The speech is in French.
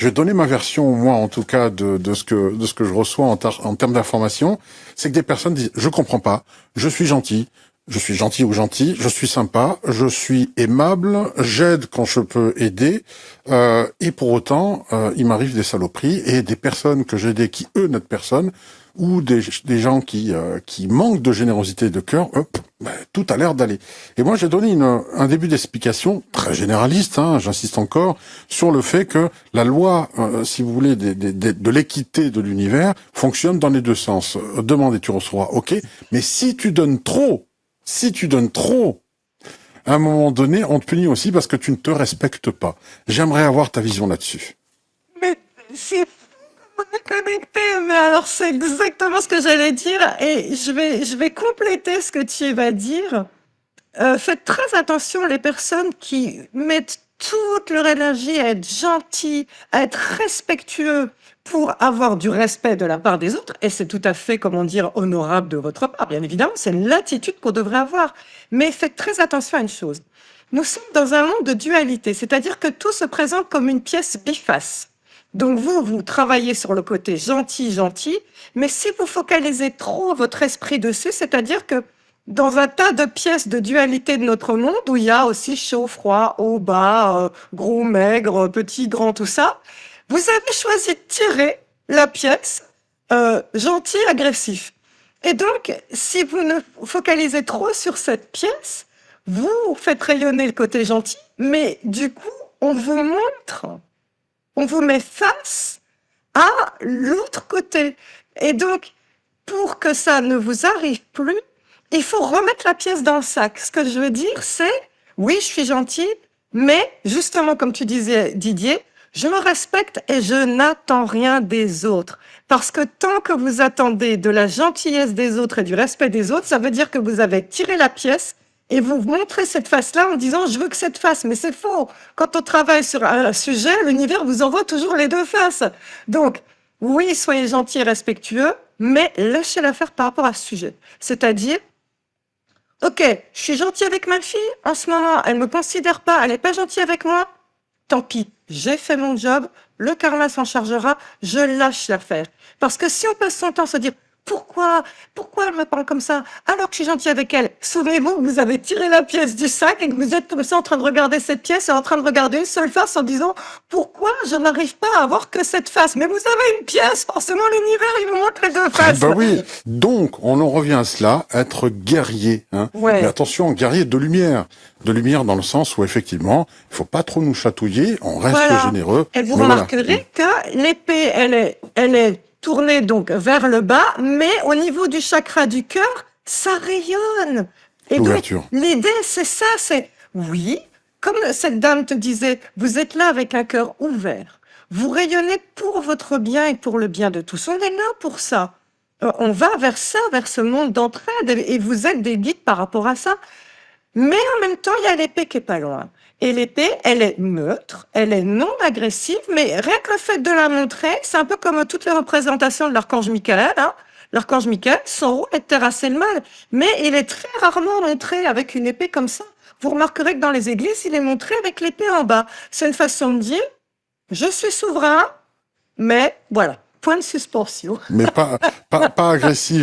Je vais donner ma version, moi, en tout cas, de ce que je reçois en termes d'information. C'est que des personnes disent, je comprends pas, je suis gentil ou gentil, je suis sympa, je suis aimable, j'aide quand je peux aider, et pour autant, il m'arrive des saloperies et des personnes que j'ai aidées qui, eux, n'aident personne, ou des gens qui manquent de générosité et de cœur, tout a l'air d'aller. Et moi, j'ai donné un début d'explication très généraliste, hein, j'insiste encore, sur le fait que la loi, si vous voulez, de l'équité de l'univers fonctionne dans les deux sens. Demande et tu recevras, ok, mais si tu donnes trop, à un moment donné, on te punit aussi parce que tu ne te respectes pas. J'aimerais avoir ta vision là-dessus. Mais c'est fou, on est connecté, mais alors c'est exactement ce que j'allais dire et je vais compléter ce que tu vas dire. Faites très attention les personnes qui mettent toute leur énergie à être gentils, à être respectueux pour avoir du respect de la part des autres. Et c'est tout à fait, comment dire, honorable de votre part. Bien évidemment, c'est l'attitude qu'on devrait avoir. Mais faites très attention à une chose. Nous sommes dans un monde de dualité, c'est-à-dire que tout se présente comme une pièce biface. Donc vous travaillez sur le côté gentil, gentil, mais si vous focalisez trop votre esprit dessus, c'est-à-dire que dans un tas de pièces de dualité de notre monde, où il y a aussi chaud, froid, haut, bas, gros, maigre, petit, grand, tout ça, vous avez choisi de tirer la pièce gentil, agressif. Et donc, si vous ne focalisez trop sur cette pièce, vous faites rayonner le côté gentil, mais du coup, on vous montre, on vous met face à l'autre côté. Et donc, pour que ça ne vous arrive plus, il faut remettre la pièce dans le sac. Ce que je veux dire, c'est, oui, je suis gentille, mais justement, comme tu disais, Didier, je me respecte et je n'attends rien des autres. Parce que tant que vous attendez de la gentillesse des autres et du respect des autres, ça veut dire que vous avez tiré la pièce et vous montrez cette face-là en disant, je veux que cette face. Mais c'est faux. Quand on travaille sur un sujet, l'univers vous envoie toujours les deux faces. Donc, oui, soyez gentils et respectueux, mais lâchez l'affaire par rapport à ce sujet. C'est-à-dire, ok, je suis gentil avec ma fille, en ce moment, elle me considère pas, elle est pas gentille avec moi, tant pis, j'ai fait mon job, le karma s'en chargera, je lâche l'affaire. Parce que si on passe son temps à se dire, pourquoi elle me parle comme ça, alors que je suis gentil avec elle, souvenez-vous que vous avez tiré la pièce du sac et que vous êtes comme ça en train de regarder cette pièce et en train de regarder une seule face en disant, pourquoi je n'arrive pas à avoir que cette face? Mais vous avez une pièce, forcément l'univers, il vous montre les deux faces. Ben oui, donc on en revient à cela, être guerrier. Hein. Ouais. Mais attention, guerrier de lumière. De lumière dans le sens où effectivement, il faut pas trop nous chatouiller, on reste Voilà. généreux. Et vous Mais voilà. remarquerez que l'épée, elle est tournée donc vers le bas, mais au niveau du chakra du cœur, ça rayonne. Et donc, L'ouverture. l'idée, c'est ça, c'est, oui, comme cette dame te disait, vous êtes là avec un cœur ouvert. Vous rayonnez pour votre bien et pour le bien de tous. On est là pour ça. On va vers ça, vers ce monde d'entraide, et vous êtes des guides par rapport à ça. Mais en même temps, il y a l'épée qui est pas loin. Et l'épée, elle est neutre, elle est non agressive, mais rien que le fait de la montrer, c'est un peu comme toutes les représentations de l'archange Michael. Hein. L'archange Michael, son rôle est de terrasser le mal, mais il est très rarement montré avec une épée comme ça. Vous remarquerez que dans les églises, il est montré avec l'épée en bas. C'est une façon de dire, je suis souverain, mais voilà, point de suspension. Mais pas agressif.